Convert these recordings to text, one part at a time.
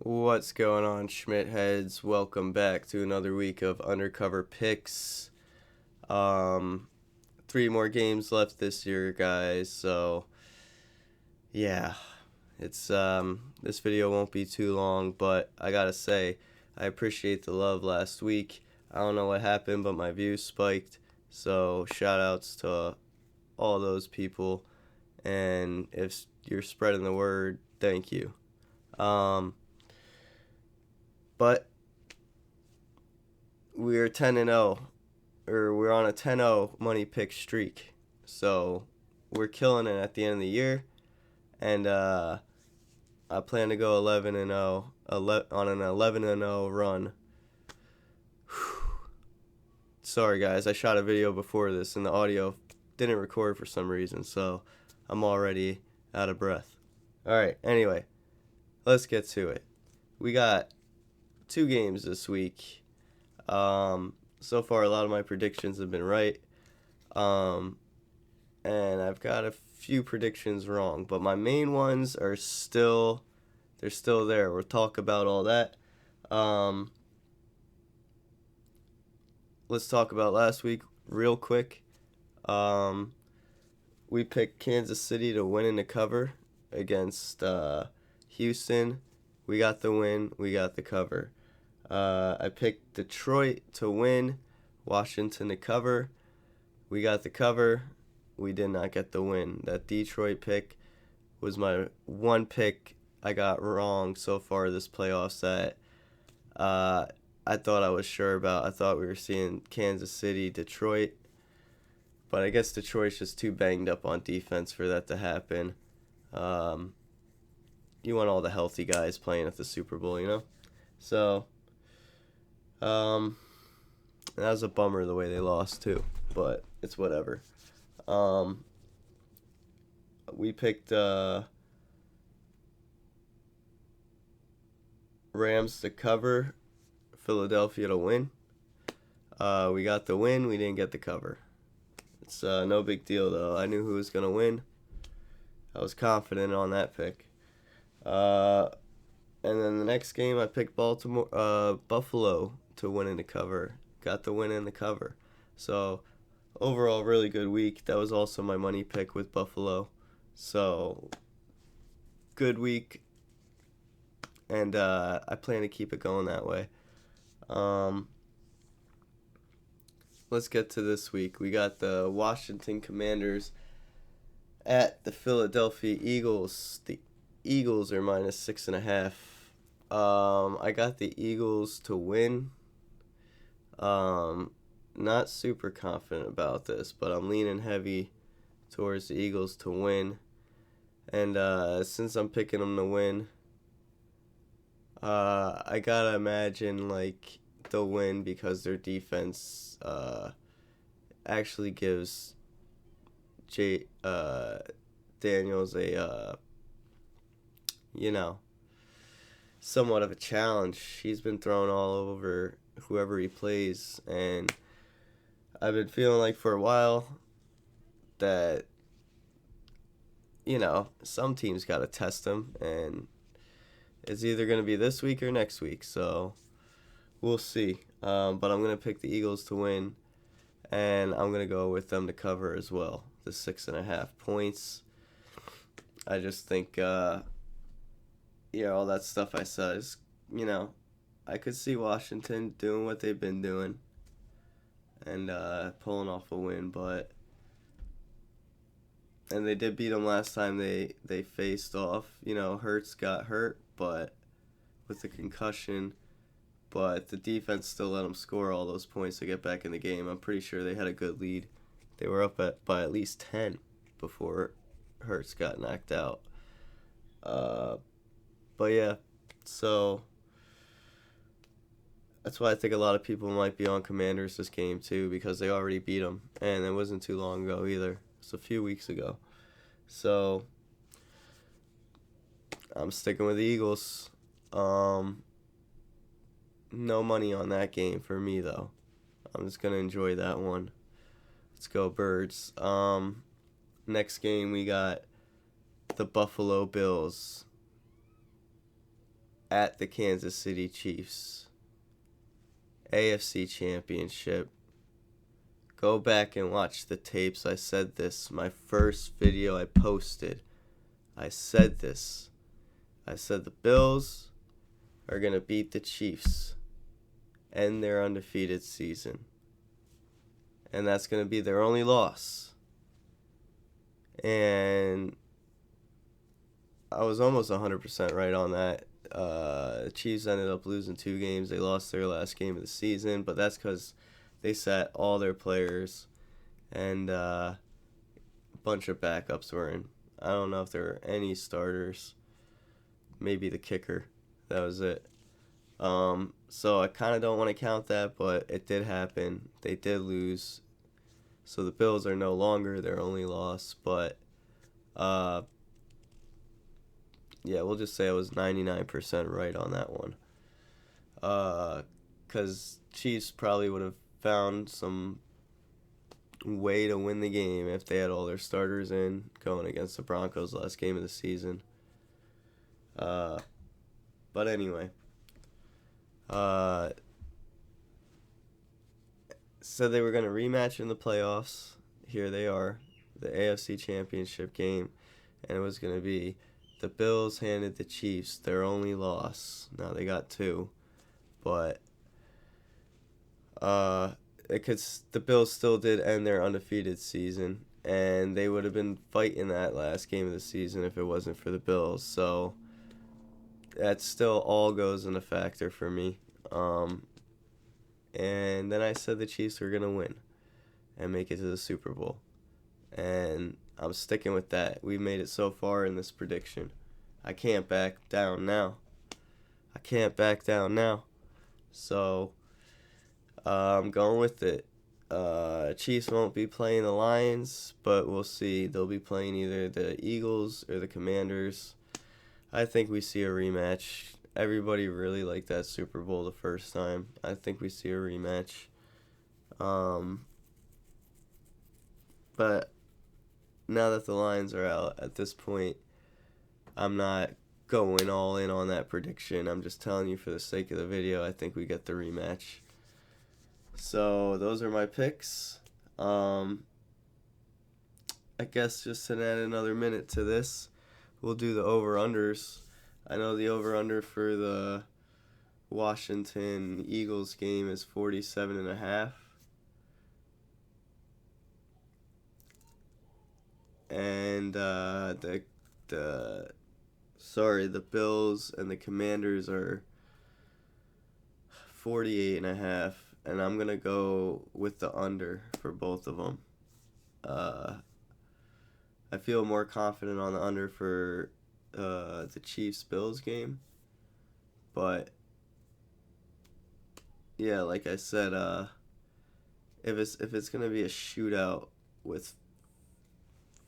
What's going on, Schmidt heads? Welcome back to another week of Undercover Picks. Um, 3 more games left this year, guys. So yeah, it's this video won't be too long, but I gotta say, I appreciate the love last week. I don't know what happened, but my views spiked. So shout outs to all those people, and if you're spreading the word, thank you. Um, but we're 10-0, or we're on a 10-0 money pick streak. So we're killing it at the end of the year, and I plan to go 11-0 on an 11-0 run. Sorry guys, I shot a video before this and the audio didn't record for some reason, so I'm already out of breath. All right, anyway, let's get to it. We got 2 games this week. So far, a lot of my predictions have been right. And I've got a few predictions wrong, but my main ones are still there. We'll talk about all that. Let's talk about last week real quick. We picked Kansas City to win in the cover against Houston. We got the win. We got the cover. I picked Detroit to win, Washington to cover. We got the cover. We did not get the win. That Detroit pick was my one pick I got wrong so far this playoffs that I thought I was sure about. I thought we were seeing Kansas City, Detroit, but I guess Detroit's just too banged up on defense for that to happen. You want all the healthy guys playing at the Super Bowl, you know? So, that was a bummer the way they lost too, but it's whatever. We picked Rams to cover, Philadelphia to win. We got the win. We didn't get the cover. It's no big deal though. I knew who was gonna win. I was confident on that pick. And then the next game, I picked Buffalo to win in the cover. Got the win in the cover. So overall, really good week. That was also my money pick with Buffalo. So good week, and I plan to keep it going that way. Let's get to this week. We got the Washington Commanders at the Philadelphia Eagles. The Eagles are -6.5. I got the Eagles to win. Not super confident about this, but I'm leaning heavy towards the Eagles to win. And since I'm picking them to win, I gotta imagine like they'll win because their defense actually gives Daniels a somewhat of a challenge. He's been thrown all over whoever he plays, and I've been feeling like for a while that some teams got to test him, and it's either going to be this week or next week, so we'll see. But I'm going to pick the Eagles to win, and I'm going to go with them to cover as well, the 6.5 points. I just think, all that stuff I said is, I could see Washington doing what they've been doing and pulling off a win, and they did beat them last time they faced off. Hurts got hurt, but with the concussion, but the defense still let them score all those points to get back in the game. I'm pretty sure they had a good lead. They were up by at least 10 before Hurts got knocked out. But yeah, so that's why I think a lot of people might be on Commanders this game too, because they already beat them, and it wasn't too long ago either. It's a few weeks ago. So I'm sticking with the Eagles. No money on that game for me though. I'm just gonna enjoy that one. Let's go Birds. Next game we got the Buffalo Bills at the Kansas City Chiefs. AFC Championship. Go back and watch the tapes. I said this. My first video I posted. I said this. I said the Bills are going to beat the Chiefs. End their undefeated season. And that's going to be their only loss. And I was almost 100% right on that. The Chiefs ended up losing 2 games. They lost their last game of the season, but that's because they sat all their players and a bunch of backups were in. I don't know if there were any starters. Maybe the kicker. That was it. So I kind of don't want to count that, but it did happen. They did lose. So the Bills are no longer their only loss, but yeah, we'll just say I was 99% right on that one. Because Chiefs probably would have found some way to win the game if they had all their starters in going against the Broncos last game of the season. But anyway. Said they were going to rematch in the playoffs. Here they are. The AFC Championship game. And it was going to be the Bills handed the Chiefs their only loss. Now they got 2. But the Bills still did end their undefeated season, and they would have been fighting that last game of the season if it wasn't for the Bills. So that still all goes in a factor for me. And then I said the Chiefs were going to win and make it to the Super Bowl. And I'm sticking with that. We've made it so far in this prediction. I can't back down now. So I'm going with it. Chiefs won't be playing the Lions, but we'll see. They'll be playing either the Eagles or the Commanders. I think we see a rematch. Everybody really liked that Super Bowl the first time. I think we see a rematch. But now that the Lions are out at this point, I'm not going all in on that prediction. I'm just telling you for the sake of the video, I think we get the rematch. So those are my picks. I guess just to add another minute to this, we'll do the over-unders. I know the over-under for the Washington Eagles game is 47.5. And the Bills and the Commanders are 48.5. And I'm going to go with the under for both of them. I feel more confident on the under for the Chiefs-Bills game. But, yeah, like I said, if it's going to be a shootout with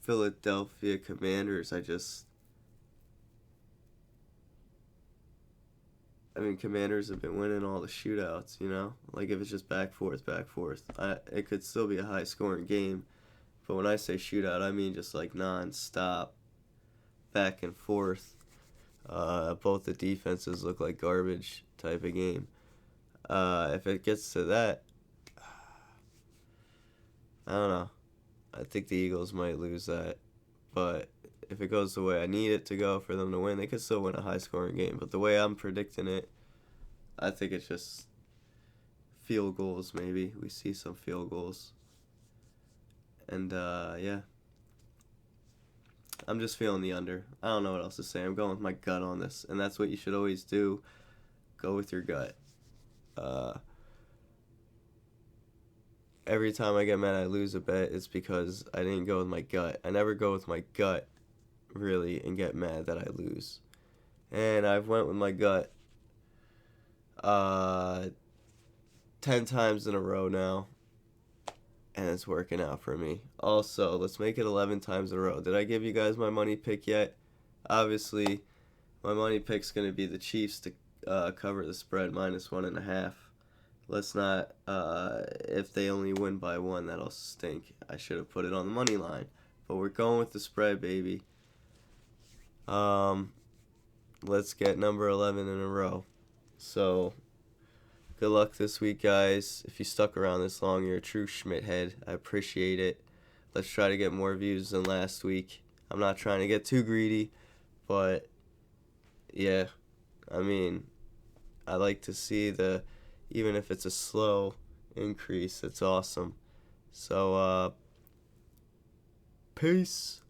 Philadelphia Commanders, Commanders have been winning all the shootouts, you know? Like, if it's just back forth, it could still be a high-scoring game. But when I say shootout, I mean just, like, non-stop, back and forth. Both the defenses look like garbage type of game. If it gets to that, I don't know. I think the Eagles might lose that. But if it goes the way I need it to go for them to win, they could still win a high-scoring game. But the way I'm predicting it, I think it's just field goals maybe. We see some field goals. And, yeah. I'm just feeling the under. I don't know what else to say. I'm going with my gut on this. And that's what you should always do. Go with your gut. Every time I get mad I lose a bet, it's because I didn't go with my gut. I never go with my gut, really, and get mad that I lose. And I've went with my gut 10 times in a row now, and it's working out for me. Also, let's make it 11 times in a row. Did I give you guys my money pick yet? Obviously, my money pick's going to be the Chiefs to cover the spread -1.5. Let's not, if they only win by 1, that'll stink. I should have put it on the money line. But we're going with the spread, baby. let's get number 11 in a row. So, good luck this week, guys. If you stuck around this long, you're a true Schmidt head. I appreciate it. Let's try to get more views than last week. I'm not trying to get too greedy, but yeah, I mean, I like to see even if it's a slow increase, it's awesome. So, peace.